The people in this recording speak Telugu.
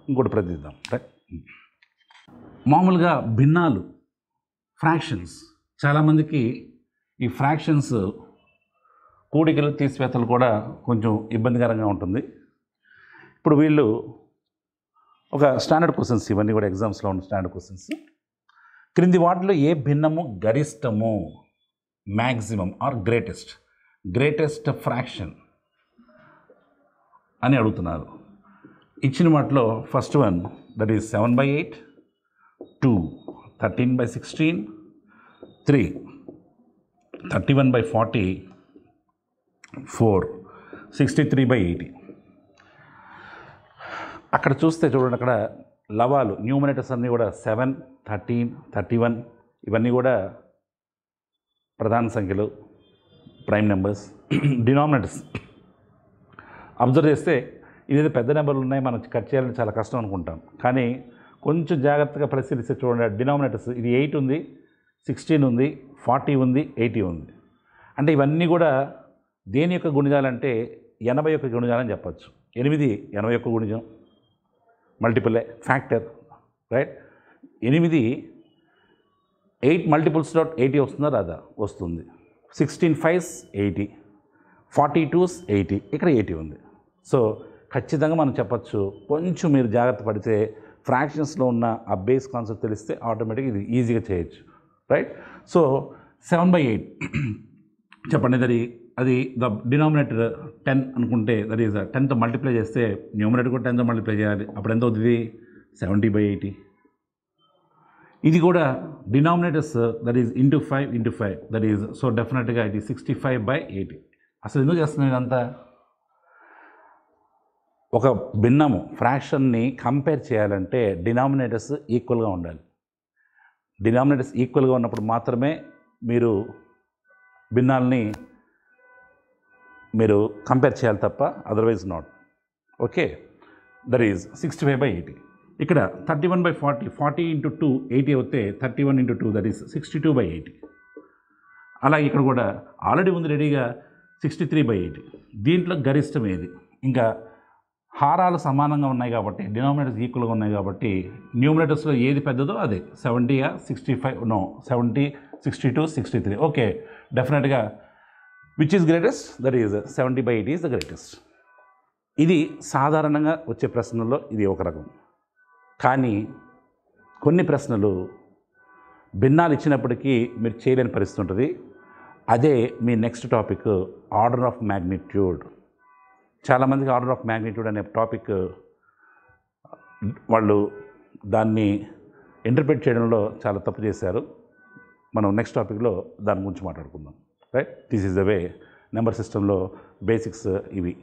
ఇంకోటి ప్రతిద్దాం. రైట్. మామూలుగా భిన్నాలు, ఫ్రాక్షన్స్, చాలామందికి ఈ ఫ్రాక్షన్స్ కూడికలు తీసివేతలు కూడా కొంచెం ఇబ్బందికరంగా ఉంటుంది. ఇప్పుడు వీళ్ళు ఒక స్టాండర్డ్ క్వశ్చన్స్, ఇవన్నీ కూడా ఎగ్జామ్స్లో ఉన్న స్టాండర్డ్ క్వశ్చన్స్. క్రింది వాటిలో ఏ భిన్నము గరిష్టము, మ్యాక్సిమం ఆర్ గ్రేటెస్ట్ ఫ్రాక్షన్ అని అడుగుతున్నారు. ఇచ్చిన వాటిలో ఫస్ట్ వన్ దట్ ఈస్ 7/8, 2 13/16, 3 31/40, 4 63/80. అక్కడ చూస్తే చూడండి, అక్కడ లవాలు న్యూమరేటర్స్ అన్నీ కూడా 7, 13, 31 ఇవన్నీ కూడా ప్రధాన సంఖ్యలు, ప్రైమ్ నెంబర్స్. డినామినేటర్స్ అబ్జర్వ్ చేస్తే ఇదేదో పెద్ద నెంబర్లు ఉన్నాయి, మనం కట్ చేయాలని చాలా కష్టం అనుకుంటాం. కానీ కొంచెం జాగ్రత్తగా పరిశీలిస్తే చూడండి, డినామినేటర్స్ ఇది 8 ఉంది, 16 ఉంది, 40 ఉంది, 80 ఉంది. అంటే ఇవన్నీ కూడా దేని యొక్క గుణిజాలంటే 81 గుణిజాలని చెప్పచ్చు. 8 81 గుణిజం, multiple factor, right. 8 multiples dot 80 వస్తుందా రాదా? వస్తుంది. 16 5s 80, 42s 80, ఇక్కడ 80 ఉంది. సో ఖచ్చితంగా మనం చెప్పచ్చు. కొంచెం మీరు జాగ్రత్త పడితే ఫ్రాక్షన్స్లో ఉన్న ఆ బేస్ కాన్సెప్ట్ తెలిస్తే ఆటోమేటిక్గా ఇది ఈజీగా చేయొచ్చు, రైట్. సో 7/8 చెప్పండి, అది ద డినామినేటర్ 10 అనుకుంటే దట్ ఈస్ 10తో మల్టిప్లై చేస్తే న్యూమరేటర్ కూడా 10తో మల్టిప్లై చేయాలి. అప్పుడు ఎంత అవుతుంది? 70/80. ఇది కూడా denominators that is into 5 that is, so డెఫినెట్గా ఇది 65/80. అసలు ఎందుకు చేస్తున్నాను ఇదంతా? ఒక భిన్నము ఫ్రాక్షన్ని కంపేర్ చేయాలంటే డినామినేటర్స్ ఈక్వల్గా ఉండాలి. డినామినేటర్స్ ఈక్వల్గా ఉన్నప్పుడు మాత్రమే మీరు భిన్నాల్ని మీరు కంపేర్ చేయాలి తప్ప otherwise not. Okay, that is 65/80. ఇక్కడ 31/40, 40 × 2 80 అవుతే 31 × 2 దట్ ఈస్ 62/80. అలాగే ఇక్కడ కూడా ఆల్రెడీ ఉంది రెడీగా 63/80. దీంట్లో గరిష్టం ఏది? ఇంకా హారాలు సమానంగా ఉన్నాయి కాబట్టి, డినామినేటర్స్ ఈక్వల్గా ఉన్నాయి కాబట్టి న్యూమరేటర్స్లో ఏది పెద్దదో అదే. 70 65 నో 70 62 63. ఓకే, డెఫినెట్గా which is greatest? That is 70/80 is the greatest. ఇది సాధారణంగా వచ్చే ప్రశ్నల్లో ఇది ఒక రకం. కానీ కొన్ని ప్రశ్నలు భిన్నాలు ఇచ్చినప్పటికీ మీరు చేయలేని పరిస్థితి ఉంటుంది. అదే మీ next topic order of magnitude. చాలామందికి ఆర్డర్ ఆఫ్ మ్యాగ్నిట్యూడ్ అనే టాపిక్ వాళ్ళు దాన్ని ఇంటర్ప్రిట్ చేయడంలో చాలా తప్పు చేశారు. మనం నెక్స్ట్ టాపిక్లో దాని గురించి మాట్లాడుకుందాం, right. This is the way number సిస్టంలో బేసిక్స్ ఇవి.